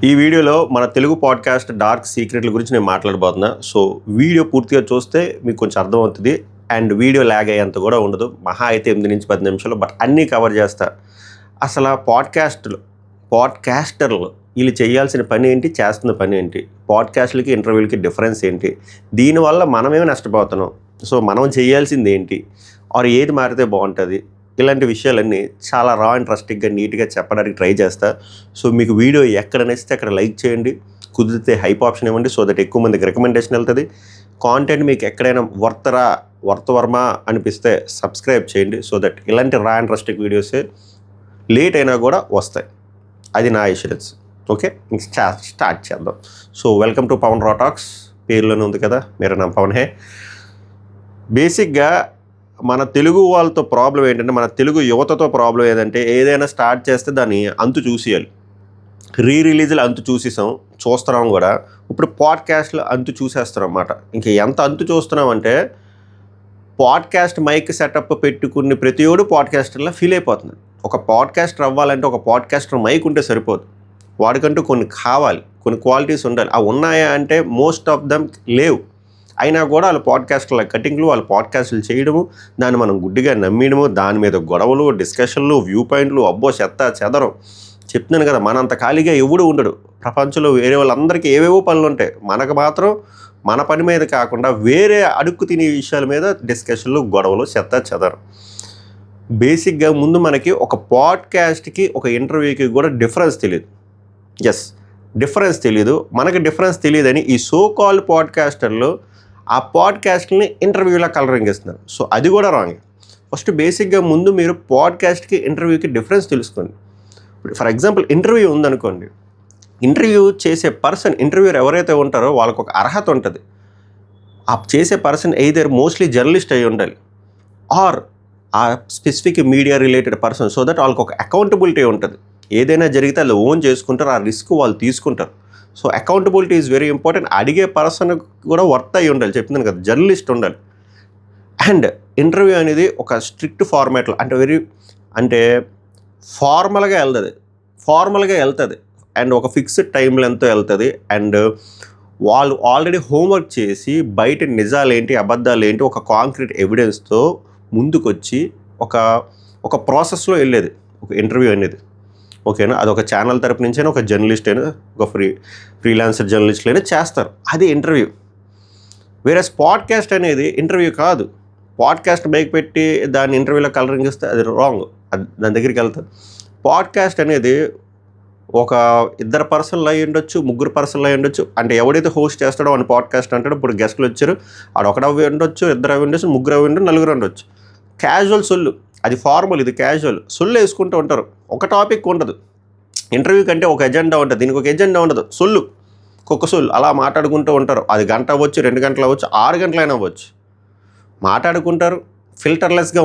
ఈ వీడియోలో మన తెలుగు పాడ్కాస్ట్ డార్క్ సీక్రెట్ల గురించి నేను మాట్లాడబోతున్నా. సో వీడియో పూర్తిగా చూస్తే మీకు కొంచెం అర్థమవుతుంది. అండ్ వీడియో ల్యాగ్ అయ్యేంత కూడా ఉండదు. మహా అయితే 8 నుంచి 10 నిమిషాలు, బట్ అన్నీ కవర్ చేస్తా. అసలు పాడ్కాస్టర్లు వీళ్ళు చేయాల్సిన పని ఏంటి, చేస్తున్న పని ఏంటి, పాడ్కాస్ట్లకి ఇంటర్వ్యూలకి డిఫరెన్స్ ఏంటి, దీనివల్ల మనమేమి నష్టపోతున్నాం, సో మనం చేయాల్సింది ఏంటి, ఆర్ ఏది మారితే బాగుంటుంది, ఇలాంటి విషయాలన్నీ చాలా రా అండ్ ట్రస్టిక్గా నీట్గా చెప్పడానికి ట్రై చేస్తా. సో మీకు వీడియో ఎక్కడ నచ్చితే అక్కడ లైక్ చేయండి, కుదిరితే హైప్ ఆప్షన్ ఇవ్వండి, సో దట్ ఎక్కువ మందికి రికమెండేషన్ వెళ్తుంది. కాంటెంట్ మీకు ఎక్కడైనా వర్తవర్మ అనిపిస్తే సబ్స్క్రైబ్ చేయండి, సో దట్ ఇలాంటి రా అండ్ ట్రస్టిక్ వీడియోసే లేట్ అయినా కూడా వస్తాయి. అది నా ఇన్సూరెన్స్. ఓకే, స్టార్ట్ చేద్దాం. సో వెల్కమ్ టు పవన్ రా టాక్స్. పేరులోనే ఉంది కదా, మేరా నామ్ పవన్ హే. బేసిక్గా మన తెలుగు వాళ్ళతో ప్రాబ్లం ఏంటంటే, మన తెలుగు యువతతో ప్రాబ్లం ఏదంటే, ఏదైనా స్టార్ట్ చేస్తే దాన్ని అంతు చూసేయాలి. రిలీజ్లు అంతు చూస్తున్నాం కూడా. ఇప్పుడు పాడ్కాస్ట్లు అంతు చూసేస్తున్నాం అన్నమాట. ఇంకా ఎంత అంతు చూస్తున్నామంటే, పాడ్కాస్ట్ మైక్ సెటప్ పెట్టుకుని ప్రతి ఒడు పాడ్కాస్టర్లా ఫీల్ అయిపోతున్నాడు. ఒక పాడ్కాస్టర్ అవ్వాలంటే ఒక పాడ్కాస్టర్ మైక్ ఉంటే సరిపోదు, వాడికంటూ కొన్ని కావాలి, కొన్ని క్వాలిటీస్ ఉండాలి. అవి ఉన్నాయా అంటే మోస్ట్ ఆఫ్ దమ్ లేవు. అయినా కూడా వాళ్ళ పాడ్కాస్ట్ల కటింగ్లు, వాళ్ళ పాడ్కాస్టులు చేయడము, దాన్ని మనం గుడ్డిగా నమ్మేయడము, దాని మీద గొడవలు, డిస్కషన్లు, వ్యూ పాయింట్లు, అబ్బో చెత్త చెదరం. చెప్తున్నాను కదా, మనంత ఖాళీగా ఎవడు ఉండడు ప్రపంచంలో. వేరే వాళ్ళందరికీ ఏవేవో పనులు ఉంటాయి, మనకు మాత్రం మన పని మీద కాకుండా వేరే అడుక్కు తినే విషయాల మీద డిస్కషన్లు, గొడవలు, చెత్త చెదరం. బేసిక్గా ముందు మనకి ఒక పాడ్కాస్ట్కి ఒక ఇంటర్వ్యూకి కూడా డిఫరెన్స్ తెలియదు. డిఫరెన్స్ తెలియదు. మనకి డిఫరెన్స్ తెలియదని ఈ సో కాల్డ్ పాడ్కాస్టర్లు ఆ పాడ్కాస్ట్ని ఇంటర్వ్యూలా కలరింగ్ ఇస్తున్నారు. సో అది కూడా రాంగ్. ఫస్ట్ బేసిక్గా ముందు మీరు పాడ్కాస్ట్కి ఇంటర్వ్యూకి డిఫరెన్స్ తెలుసుకోండి. ఫర్ ఎగ్జాంపుల్ ఇంటర్వ్యూ ఉందనుకోండి, ఇంటర్వ్యూ చేసే పర్సన్, ఇంటర్వ్యూర్ ఎవరైతే ఉంటారో వాళ్ళకు ఒక అర్హత ఉంటుంది. ఆ చేసే పర్సన్ ఎయిదర్ మోస్ట్లీ జర్నలిస్ట్ అయి ఉండాలి, ఆర్ ఆ specific media related person, so that వాళ్ళకి ఒక అకౌంటబిలిటీ ఉంటుంది. ఏదైనా జరిగితే వాళ్ళు ఓన్ చేసుకుంటారు, ఆ రిస్క్ వాళ్ళు తీసుకుంటారు. So accountability is very important. అడిగే పర్సన్ కూడా వర్త్ అయి ఉండాలి, చెప్తున్నాను కదా, జర్నలిస్ట్ ఉండాలి. అండ్ ఇంటర్వ్యూ అనేది ఒక స్ట్రిక్ట్ ఫార్మాట్లో అంటే ఫార్మల్గా వెళ్తుంది అండ్ ఒక ఫిక్స్డ్ టైం లెంగ్త్తో వెళ్తుంది. అండ్ వాళ్ళు ఆల్రెడీ హోంవర్క్ చేసి బయట నిజాలు ఏంటి, అబద్ధాలు ఏంటి, ఒక కాంక్రీట్ ఎవిడెన్స్తో ముందుకొచ్చి ఒక ప్రాసెస్లో వెళ్ళేది ఒక ఇంటర్వ్యూ అనేది. ఓకేనా, అదొక ఛానల్ తరపు నుంచి అయినా, ఒక జర్నలిస్ట్ అయినా, ఒక ఫ్రీలాన్సర్ జర్నలిస్ట్లు అయినా చేస్తారు. అది ఇంటర్వ్యూ. వేరే పాడ్కాస్ట్ అనేది ఇంటర్వ్యూ కాదు. పాడ్కాస్ట్ బైక్ పెట్టి దాన్ని ఇంటర్వ్యూలో కలరింగ్ ఇస్తే అది రాంగ్, అది దాని దగ్గరికి వెళ్తారు. పాడ్కాస్ట్ అనేది ఒక 2 పర్సన్లు అయి ఉండొచ్చు, 3 పర్సన్లు అయి ఉండొచ్చు. అంటే ఎవడైతే హోస్ట్ చేస్తాడో వాడిని పాడ్కాస్ట్ అంటాడు. ఇప్పుడు గెస్ట్లు వచ్చారు, ఆడు ఒకడు అవి ఉండొచ్చు, 2 అవి ఉండొచ్చు, 3 అవి ఉండొచ్చు, 4 ఉండొచ్చు. క్యాజువల్ సొల్లు, అది ఫార్మల్, ఇది క్యాజువల్. సొల్లు వేసుకుంటూ ఉంటారు. ఒక టాపిక్ ఉండదు. ఇంటర్వ్యూ కంటే ఒక ఎజెండా ఉంటుంది, దీనికి ఒక ఎజెండా ఉండదు. కుక్క సొల్లు అలా మాట్లాడుకుంటూ ఉంటారు. అది గంట అవ్వచ్చు, 2 గంటలు అవ్వచ్చు, 6 గంటలైనా అవ్వచ్చు. మాట్లాడుకుంటారు. ఫిల్టర్లెస్గా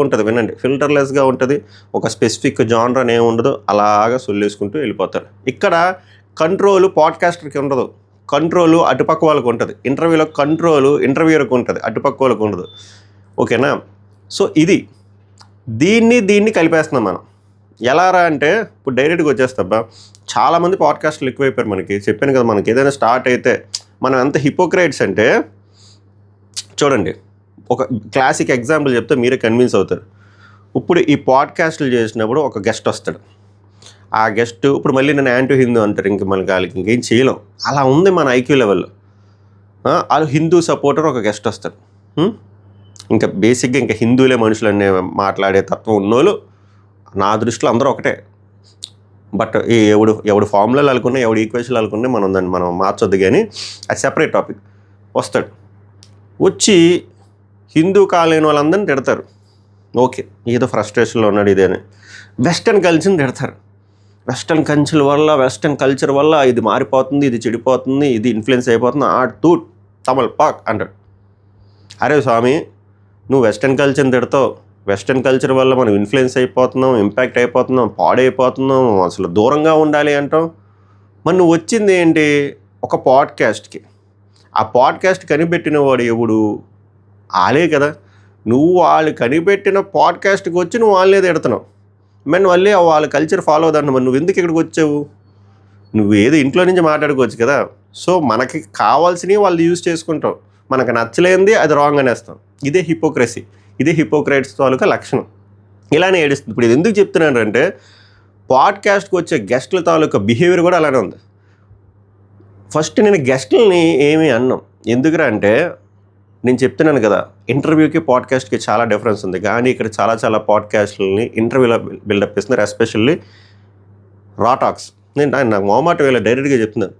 ఉంటుంది. వినండి, ఫిల్టర్లెస్గా ఉంటుంది. ఒక స్పెసిఫిక్ జానర్ అనేమి ఉండదు. అలాగా సొల్లేసుకుంటూ వెళ్ళిపోతారు. ఇక్కడ కంట్రోలు పాడ్కాస్టర్కి ఉండదు, కంట్రోలు అటుపక్క వాళ్ళకు ఉంటుంది. ఇంటర్వ్యూలో కంట్రోలు ఇంటర్వ్యూర్కి ఉంటుంది, అటుపక్క వాళ్ళకు ఉండదు. ఓకేనా, సో దీన్ని కలిపేస్తున్నాం మనం. ఎలా రా అంటే, ఇప్పుడు డైరెక్ట్గా వచ్చేస్తాబ్బా, చాలామంది పాడ్కాస్ట్లు ఎక్కువైపోయారు మనకి. చెప్పాను కదా, మనకి ఏదైనా స్టార్ట్ అయితే మనం ఎంత హిపోక్రైట్స్ అంటే, చూడండి, ఒక క్లాసిక్ ఎగ్జాంపుల్ చెప్తే మీరే కన్విన్స్ అవుతారు. ఇప్పుడు ఈ పాడ్కాస్ట్లు చేసినప్పుడు ఒక గెస్ట్ వస్తాడు. ఆ గెస్ట్ ఇప్పుడు మళ్ళీ నేను యాంటీ హిందూ అంటారు. ఇంక మనకి వాళ్ళకి ఇంకేం చేయలేం, అలా ఉంది మన ఐక్యూ లెవెల్లో. వాళ్ళు హిందూ సపోర్టర్ ఒక గెస్ట్ వస్తాడు. ఇంకా బేసిక్గా ఇంకా హిందువులే మనుషులనే మాట్లాడే తత్వం ఉన్నోళ్ళు నా దృష్టిలో అందరూ ఒకటే. బట్ ఎవడు ఫార్ములాలు అనుకున్నా, ఎవడు ఈక్వేషన్లు అనుకున్నా మనం మార్చొద్దు. కానీ అది సెపరేట్ టాపిక్. వస్తాడు, వచ్చి హిందూ కాలేని వాళ్ళందరినీ తిడతారు. ఓకే, ఏదో ఫ్రస్ట్రేషన్లో ఉన్నాడు ఇదేని. వెస్టర్న్ కల్చర్ని తిడతారు. వెస్టర్న్ కల్చర్ వల్ల ఇది మారిపోతుంది, ఇది చెడిపోతుంది, ఇది ఇన్ఫ్లుయెన్స్ అయిపోతుంది, తూట్ తమల్ పాక్ అంటాడు. అరే స్వామి, నువ్వు వెస్టర్న్ కల్చర్ని తిడతావు. వెస్టర్న్ కల్చర్ వల్ల మనం ఇన్ఫ్లుయెన్స్ అయిపోతున్నాం, ఇంపాక్ట్ అయిపోతున్నాం, పాడైపోతున్నాం, అసలు దూరంగా ఉండాలి అంటాం. మరి నువ్వు వచ్చింది ఏంటి, ఒక పాడ్కాస్ట్కి. ఆ పాడ్కాస్ట్ కనిపెట్టిన వాడు ఎవడు? వాళ్ళే కదా. నువ్వు వాళ్ళు కనిపెట్టిన పాడ్కాస్ట్కి వచ్చి నువ్వు వాళ్ళే తిడుతున్నావు. మరి మళ్ళీ వాళ్ళ కల్చర్ ఫాలో అవుతాను. మరి నువ్వు ఎందుకు ఇక్కడికి వచ్చావు? నువ్వు ఏదో ఇంట్లో నుంచి మాట్లాడుకోవచ్చు కదా. సో మనకి కావాల్సినవి వాళ్ళు యూజ్ చేసుకుంటాం, మనకు నచ్చలేనిది అది రాంగ్ అనేస్తాం. ఇదే హిపోక్రసీ, ఇదే హిపోక్రైట్స్ తాలూకా లక్షణం. ఇలానే ఏడుస్తుంది. ఇప్పుడు ఇది ఎందుకు చెప్తున్నానంటే పాడ్కాస్ట్కి వచ్చే గెస్ట్ల తాలూకా బిహేవియర్ కూడా అలానే ఉంది. ఫస్ట్ నేను గెస్ట్లని ఏమీ అన్నాం, ఎందుకురా అంటే నేను చెప్తున్నాను కదా, ఇంటర్వ్యూకి పాడ్కాస్ట్కి చాలా డిఫరెన్స్ ఉంది. కానీ ఇక్కడ చాలా చాలా పాడ్కాస్ట్లని ఇంటర్వ్యూలో బిల్డప్ ఇస్తున్నారు, ఎస్పెషల్లీ రా టాక్స్. నాకు మొహమాట వేళ డైరెక్ట్గా చెప్తున్నాను.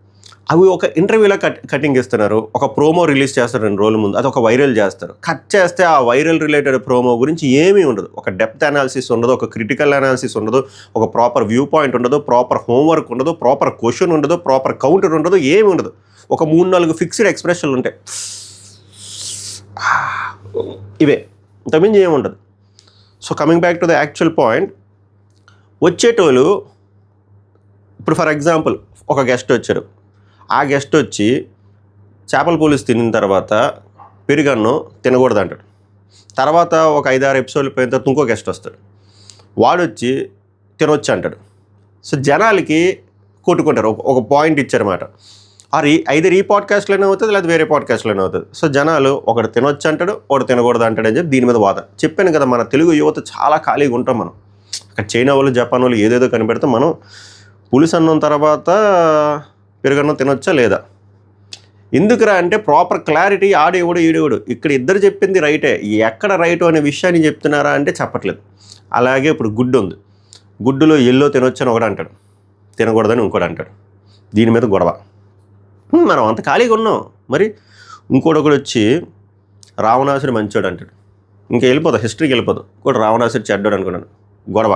అవి ఒక ఇంటర్వ్యూలో కటింగ్ ఇస్తున్నారు, ఒక ప్రోమో రిలీజ్ చేస్తారు 2 రోజుల ముందు, అది ఒక వైరల్ చేస్తారు. కట్ చేస్తే ఆ వైరల్ రిలేటెడ్ ప్రోమో గురించి ఏమీ ఉండదు, ఒక డెప్త్ అనాలిసిస్ ఉండదు, ఒక క్రిటికల్ అనాలిసిస్ ఉండదు, ఒక ప్రాపర్ వ్యూ పాయింట్ ఉండదు, ప్రాపర్ హోంవర్క్ ఉండదు, ప్రాపర్ క్వశ్చన్ ఉండదు, ప్రాపర్ కౌంటర్ ఉండదు, ఏమీ ఉండదు. ఒక 3-4 ఫిక్స్డ్ ఎక్స్ప్రెషన్లు ఉంటాయి, ఇవే, ఇంతకుమించి ఏముండదు. So coming back to the actual point, వచ్చేటోళ్ళు ఇప్పుడు ఫర్ ఎగ్జాంపుల్ ఒక గెస్ట్ వచ్చారు, ఆ గెస్ట్ వచ్చి చేపల పులుసు తినిన తర్వాత పెరుగన్నం తినకూడదు అంటాడు. తర్వాత ఒక 5-6 ఎపిసోడ్లు పోయిన తర్వాత ఇంకో గెస్ట్ వస్తాడు, వాడు వచ్చి తినొచ్చు అంటాడు. సో జనాలకి కొట్టుకుంటారు, ఒక పాయింట్ ఇచ్చారన్నమాట. ఐదర్ ఈ పాడ్కాస్ట్లోనే అవుతుంది, లేదా వేరే పాడ్కాస్ట్లోనే అవుతుంది. సో జనాలు ఒకటి తినొచ్చు అంటాడు, ఒకటి తినకూడదు అంటాడు అని చెప్పి దీని మీద వాదన. చెప్పాను కదా, మన తెలుగు యువత చాలా ఖాళీగా ఉంటాం. మనం అక్కడ చైనా వాళ్ళు, జపాన్ వాళ్ళు ఏదేదో కనిపెడతాం. మనం పులుసు అన్నం తర్వాత పెరుగన్నం తినొచ్చా లేదా, ఎందుకురా అంటే ప్రాపర్ క్లారిటీ ఆడేవాడు ఈడేవాడు. ఇక్కడ ఇద్దరు చెప్పింది రైటే, ఎక్కడ రైటు అనే విషయాన్ని చెప్తున్నారా అంటే చెప్పట్లేదు. అలాగే ఇప్పుడు గుడ్డు ఉంది, గుడ్డులో ఎల్లో తినొచ్చు అని ఒకడు అంటాడు, తినకూడదని ఇంకోటి అంటాడు. దీని మీద గొడవ. మనం అంత ఖాళీగా ఉన్నాం. మరి ఇంకోటి వచ్చి రావణాసుడు మంచోడు అంటాడు, ఇంకా వెళ్ళిపోతాం, హిస్టరీకి వెళ్ళిపోతాం. ఇంకోటి రావణాసుడు చెడ్డోడు అనుకున్నాను, గొడవ.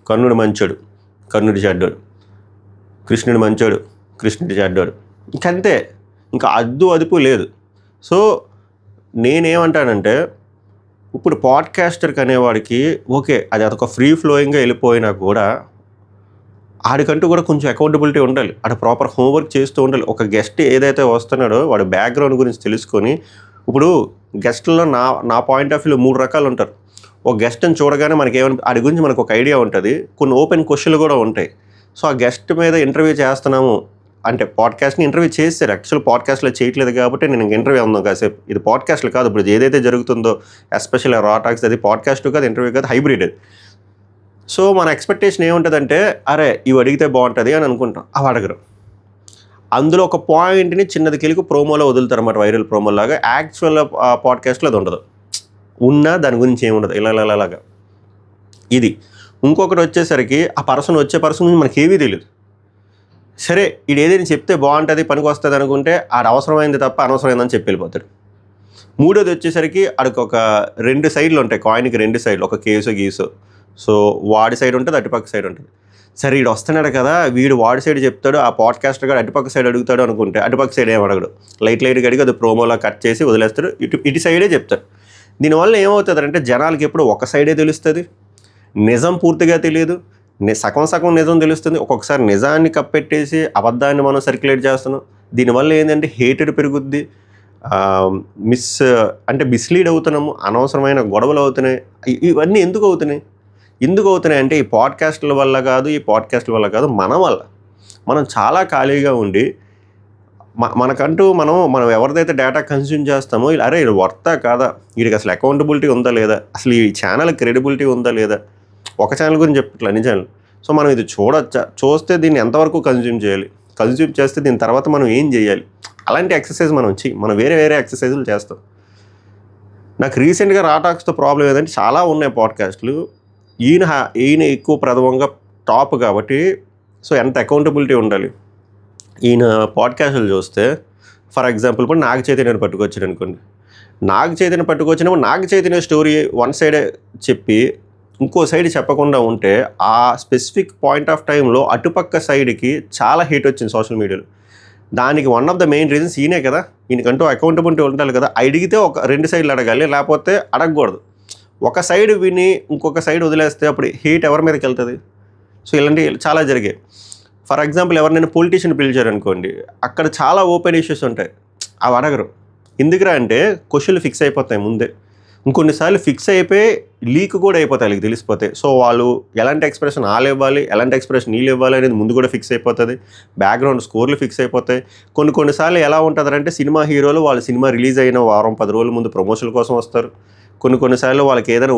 కర్ణుడు మంచోడు, కర్ణుడి చెడ్డోడు. కృష్ణుడు మంచోడు, కృష్ణుడి చెడ్డోడు. ఇంకంతే, ఇంకా అద్దు అదుపు లేదు. సో నేనేమంటానంటే ఇప్పుడు పాడ్కాస్టర్కి అనేవాడికి ఓకే, అది అదొక ఫ్రీ ఫ్లోయింగ్గా వెళ్ళిపోయినా కూడా ఆడికంటూ కూడా కొంచెం అకౌంటబిలిటీ ఉండాలి, ఆడ ప్రాపర్ హోంవర్క్ చేస్తూ ఉండాలి. ఒక గెస్ట్ ఏదైతే వస్తున్నాడో వాడి బ్యాక్గ్రౌండ్ గురించి తెలుసుకొని, ఇప్పుడు గెస్ట్లో నా పాయింట్ ఆఫ్ వ్యూలో 3 రకాలు ఉంటారు. ఒక గెస్ట్ని చూడగానే మనకి ఆడి గురించి మనకు ఒక ఐడియా ఉంటుంది, కొన్ని ఓపెన్ క్వశ్చన్లు కూడా ఉంటాయి. సో ఆ గెస్ట్ మీద ఇంటర్వ్యూ చేస్తున్నాము అంటే, పాడ్కాస్ట్ని ఇంటర్వ్యూ చేస్తారు, యాక్చువల్ పాడ్కాస్ట్లో చేయట్లేదు కాబట్టి నేను ఇంటర్వ్యూ ఉందాం కాసేపు. ఇది పాడ్కాస్ట్లు కాదు, ఇప్పుడు ఏదైతే జరుగుతుందో ఎస్పెషల్లీ రా టాక్స్, అది పాడ్కాస్ట్ కాదు, ఇంటర్వ్యూ కాదు, హైబ్రిడ్ అది. సో మన ఎక్స్పెక్టేషన్ ఏముంటుందంటే, అరే ఇవి అడిగితే బాగుంటుంది అని అనుకుంటాం, అవి అడగరు. అందులో ఒక పాయింట్ని చిన్నది కెలికి ప్రోమోలో వదులుతారు అన్నమాట, వైరల్ ప్రోమోలాగా. యాక్చువల్ పాడ్కాస్ట్లో అది ఉండదు, ఉన్నా దాని గురించి ఏముండదు, ఇలాగా ఇది. ఇంకొకటి వచ్చేసరికి ఆ వచ్చే పర్సన్ గురించి మనకి ఏమీ తెలియదు. సరే ఇది ఏదైనా చెప్తే బాగుంటుంది, పనికి వస్తుంది అనుకుంటే ఆడ అవసరమైంది తప్ప అనవసరమైందని చెప్పి వెళ్ళిపోతాడు. మూడోది వచ్చేసరికి ఆడికి ఒక 2 సైడ్లు ఉంటాయి, కాయిన్కి 2 సైడ్లు, ఒక కేసు గీసు. సో వాడి సైడ్ ఉంటుంది, అటుపక్క సైడ్ ఉంటుంది. సరే వీడు వస్తున్నాడు కదా, వీడు వాడి సైడ్ చెప్తాడు, ఆ పాడ్కాస్టర్ కూడా అటుపక్క సైడ్ అడుగుతాడు అనుకుంటే అటుపక్క సైడ్ ఏం అడగడు, లైట్గా అడిగి అది ప్రోమోలో కట్ చేసి వదిలేస్తాడు, ఇటు సైడే చెప్తాడు. దీనివల్ల ఏమవుతుంది అంటే జనాలకి ఎప్పుడు ఒక సైడే తెలుస్తుంది, నిజం పూర్తిగా తెలియదు, సగం నిజం తెలుస్తుంది. ఒక్కొక్కసారి నిజాన్ని కప్పెట్టేసి అబద్ధాన్ని మనం సర్క్యులేట్ చేస్తున్నాం. దీనివల్ల ఏంటంటే హేటెడ్ పెరుగుద్ది, మిస్లీడ్ అవుతున్నాము, అనవసరమైన గొడవలు అవుతున్నాయి. ఇవన్నీ ఎందుకు అవుతున్నాయి అంటే ఈ పాడ్కాస్ట్ల వల్ల కాదు, మన వల్ల. మనం చాలా ఖాళీగా ఉండి మనకంటూ మనం ఎవరిదైతే డేటా కన్స్యూమ్ చేస్తామో, అరే ఇది వర్తా కాదా, వీడికి అసలు అకౌంటబిలిటీ ఉందా లేదా, అసలు ఈ ఛానల్ క్రెడిబిలిటీ ఉందా లేదా, ఒక ఛానల్ గురించి చెప్పట్లే, అన్ని ఛానల్. సో మనం ఇది చూస్తే దీన్ని ఎంతవరకు కన్జ్యూమ్ చేస్తే దీని తర్వాత మనం ఏం చేయాలి, అలాంటి ఎక్సర్సైజ్ మనం వేరే ఎక్సర్సైజులు చేస్తాం. నాకు రీసెంట్గా రా టాక్స్తో ప్రాబ్లం ఏదంటే, చాలా ఉన్నాయి పాడ్కాస్ట్లు, ఈయన ఎక్కువ ప్రథమంగా టాప్ కాబట్టి, సో ఎంత అకౌంటబిలిటీ ఉండాలి. ఈయన పాడ్కాస్ట్లు చూస్తే ఫర్ ఎగ్జాంపుల్ ఇప్పుడు నాగ చైతన్యని పట్టుకొచ్చాడు అనుకోండి, నాగ చైతన్య స్టోరీ వన్ సైడే చెప్పి ఇంకో సైడ్ చెప్పకుండా ఉంటే ఆ స్పెసిఫిక్ పాయింట్ ఆఫ్ టైంలో అటుపక్క సైడ్కి చాలా హీట్ వచ్చింది సోషల్ మీడియాలో. దానికి one of the main reasons ఈయనే కదా, ఈయనకంటూ అకౌంటబిలిటీ ఉండాలి కదా. అడిగితే ఒక 2 సైడ్లు అడగాలి, లేకపోతే అడగకూడదు. ఒక సైడ్ విని ఇంకొక సైడ్ వదిలేస్తే అప్పుడు హీట్ ఎవరి మీదకి వెళ్తుంది. సో ఇలాంటివి చాలా జరిగాయి. ఫర్ ఎగ్జాంపుల్ ఎవరినైనా పొలిటీషియన్ పిలిచారనుకోండి, అక్కడ చాలా ఓపెన్ ఇష్యూస్ ఉంటాయి, అవి అడగరు. ఎందుకురా అంటే క్వశ్చన్లు ఫిక్స్ అయిపోతాయి ముందే. ఇంకొన్నిసార్లు ఫిక్స్ అయిపోయి లీక్ కూడా అయిపోతాయి, వాళ్ళకి తెలిసిపోతాయి. సో వాళ్ళు ఎలాంటి ఎక్స్ప్రెషన్ వాళ్ళు ఇవ్వాలి, ఎలాంటి ఎక్స్ప్రెషన్ వీళ్ళు ఇవ్వాలి అనేది ముందు కూడా ఫిక్స్ అయిపోతుంది. బ్యాక్గ్రౌండ్ స్కోర్లు ఫిక్స్ అయిపోతాయి. కొన్నిసార్లు ఎలా ఉంటుందంటే సినిమా హీరోలు వాళ్ళ సినిమా రిలీజ్ అయిన వారం 10 రోజుల ముందు ప్రమోషన్ల కోసం వస్తారు. కొన్నిసార్లు వాళ్ళకి ఏదైనా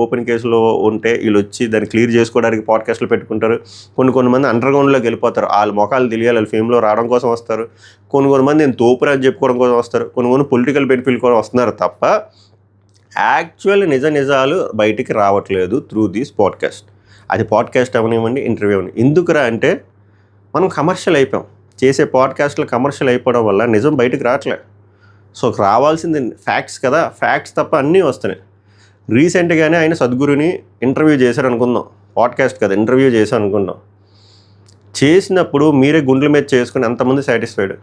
ఓపెన్ కేసులు ఉంటే వీళ్ళు వచ్చి దాన్ని క్లియర్ చేసుకోవడానికి పాడ్కాస్ట్లు పెట్టుకుంటారు. కొంతమంది అండర్గ్రౌండ్లోకి వెళ్ళిపోతారు. వాళ్ళ మొఖాలు తెలియాలి, వాళ్ళ ఫేమ్లో రావడం కోసం వస్తారు. కొంతమంది నేను తోపురా అని చెప్పుకోవడం కోసం వస్తారు. కొన్ని పొలిటికల్ బెనిఫిట్ కోసం వస్తున్నారు తప్ప యాక్చువల్ నిజాలు బయటికి రావట్లేదు త్రూ దిస్ పాడ్కాస్ట్. అది పాడ్కాస్ట్ అవనివ్వండి, ఇంటర్వ్యూ అవని. ఎందుకురా అంటే మనం కమర్షియల్ అయిపోయాం. చేసే పాడ్కాస్ట్లు కమర్షియల్ అయిపోవడం వల్ల నిజం బయటకు రావట్లేదు. సో రావాల్సింది ఫ్యాక్ట్స్ కదా, ఫ్యాక్ట్స్ తప్ప అన్నీ వస్తున్నాయి. రీసెంట్గానే ఆయన సద్గురుని ఇంటర్వ్యూ చేశారు అనుకుందాం, పాడ్కాస్ట్ కదా ఇంటర్వ్యూ చేశారు అనుకుందాం. చేసినప్పుడు మీరే గుండెల మీద చేసుకుని ఎంతమంది సాటిస్ఫైడ్?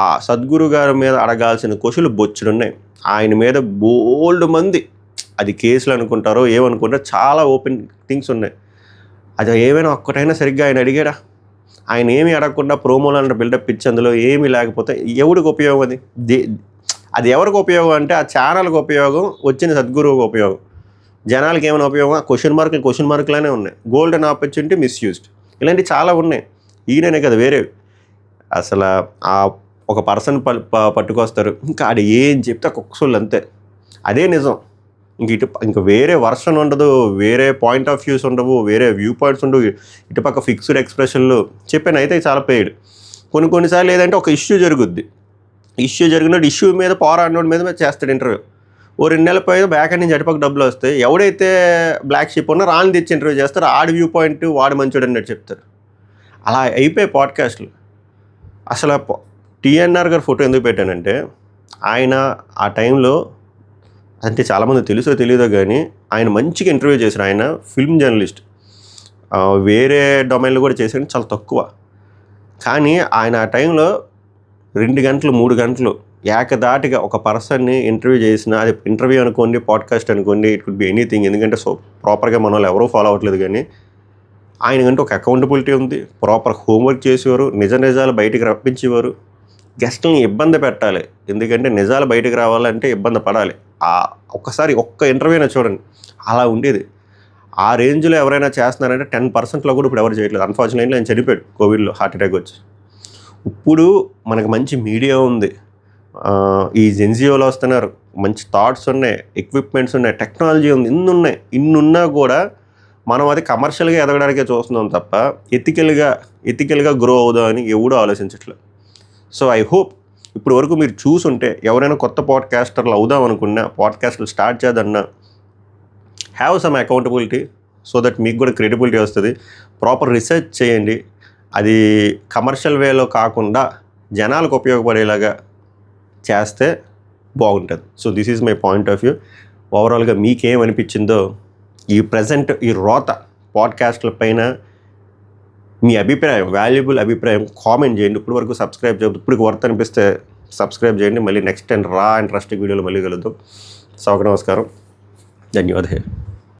ఆ సద్గురు గారి మీద అడగాల్సిన క్వశ్చన్లు బొచ్చుడున్నాయి. ఆయన మీద బోల్డ్ మంది, అది కేసులు అనుకుంటారో ఏమనుకుంటారో, చాలా ఓపెన్ థింగ్స్ ఉన్నాయి. అది ఏమైనా ఒక్కటైనా సరిగ్గా ఆయన అడిగాడా? ఆయన ఏమీ అడగకుండా ప్రోమోలు అంటే బిల్డప్ ఇచ్చి అందులో ఏమీ లేకపోతే ఎవరికి ఉపయోగం? అది ఎవరికి ఉపయోగం అంటే ఆ ఛానల్కి ఉపయోగం, వచ్చిన సద్గురువుకి ఉపయోగం. జనాలకి ఏమైనా ఉపయోగం? క్వశ్చన్ మార్కులనే ఉన్నాయి. గోల్డెన్ ఆపర్చునిటీ మిస్యూజ్డ్, ఇలాంటివి చాలా ఉన్నాయి. ఈయననే కదా, వేరే అసలు ఆ ఒక పర్సన్ పట్టుకొస్తారు, ఇంకా ఆడ ఏం చెప్తే కుక్కసోళ్ళు అంతే, అదే నిజం. ఇంక వేరే వర్షన్ ఉండదు, వేరే పాయింట్ ఆఫ్ వ్యూస్ ఉండవు, వేరే వ్యూ పాయింట్స్ ఉండవు. ఇటుపక్క ఫిక్స్డ్ ఎక్స్ప్రెషన్లు చెప్పాను అయితే చాలా పెయిడ్. కొన్నిసార్లు ఏదంటే ఒక ఇష్యూ జరిగినట్టు ఇష్యూ మీద పోరాడినోడి మీద చేస్తాడు ఇంటర్వ్యూ. 2 నెలల పైన బ్యాక్ అండ్ నుంచి అటుపక్క డబ్బులు వస్తాయి. ఎవడైతే బ్లాక్ షిప్ ఉన్నా రాని తెచ్చి ఇంటర్వ్యూ చేస్తారు. ఆడి వ్యూ పాయింట్ వాడు మంచోడు అన్నట్టు చెప్తారు. అలా అయిపోయి పాడ్కాస్ట్లు. అసలు టీఎన్ఆర్ గారు ఫోటో ఎందుకు పెట్టానంటే, ఆయన ఆ టైంలో అంటే చాలామంది తెలుసో తెలియదో కానీ ఆయన మంచిగా ఇంటర్వ్యూ చేశారు. ఆయన ఫిల్మ్ జర్నలిస్ట్, వేరే డొమైన్లో కూడా చేశాడు, చాలా తక్కువ. కానీ ఆయన ఆ టైంలో 2 గంటలు 3 గంటలు ఏకదాటిగా ఒక పర్సన్ని ఇంటర్వ్యూ చేసిన, అది ఇంటర్వ్యూ అనుకోండి, పాడ్కాస్ట్ అనుకోండి, ఇట్ కుడ్ బి ఎనీథింగ్. ఎందుకంటే ప్రాపర్గా మన వాళ్ళు ఎవరూ ఫాలో అవ్వట్లేదు. కానీ ఆయనకంటే ఒక అకౌంటబిలిటీ ఉంది, ప్రాపర్ హోంవర్క్ చేసేవారు, నిజాలు బయటికి రప్పించేవారు. గెస్ట్ని ఇబ్బంది పెట్టాలి, ఎందుకంటే నిజాలు బయటకు రావాలంటే ఇబ్బంది పడాలి. ఒక్క ఇంటర్వ్యూనే చూడండి, అలా ఉండేది. ఆ రేంజ్లో ఎవరైనా చేస్తున్నారంటే 10%లో కూడా ఇప్పుడు ఎవరు చేయట్లేదు. అన్ఫార్చునేట్లీ ఆయన చనిపోయాడు కోవిడ్లో, హార్ట్ అటాక్ వచ్చి. ఇప్పుడు మనకు మంచి మీడియా ఉంది, ఈ ఎన్జిఓలు వస్తున్నారు, మంచి థాట్స్ ఉన్నాయి, ఎక్విప్మెంట్స్ ఉన్నాయి, టెక్నాలజీ ఉంది, ఇన్నున్నా కూడా మనం అది కమర్షియల్గా ఎదగడానికే చూస్తున్నాం తప్ప ఎథికల్గా గ్రో అవుదామని ఎవడూ ఆలోచించట్లేదు. సో ఐ హోప్ ఇప్పుడు వరకు మీరు చూసుంటే, ఎవరైనా కొత్త పాడ్కాస్టర్లు అవుదాం అనుకున్నా, పాడ్కాస్ట్లు స్టార్ట్ చేద్దన్నా, have some accountability so that మీకు కూడా క్రెడిబిలిటీ వస్తుంది. ప్రాపర్ రీసెర్చ్ చేయండి. అది కమర్షియల్ వేలో కాకుండా జనాలకు ఉపయోగపడేలాగా చేస్తే బాగుంటుంది. So this is my point of view. ఓవరాల్గా మీకేమనిపించిందో ఈ ప్రజెంట్ ఈ రోత పాడ్కాస్ట్ల పైన మీ అభిప్రాయం, వాల్యుబుల్ అభిప్రాయం కామెంట్ చేయండి. ఇప్పుడు వరకు సబ్స్క్రైబ్ చేయండి. ఇప్పుడు వర్త్ అనిపిస్తే సబ్స్క్రైబ్ చేయండి. మళ్ళీ నెక్స్ట్ టైం ఇంట్రెస్టింగ్ వీడియోలో మళ్ళీ కలుద్దాం. నమస్కారం, ధన్యవాదాలు.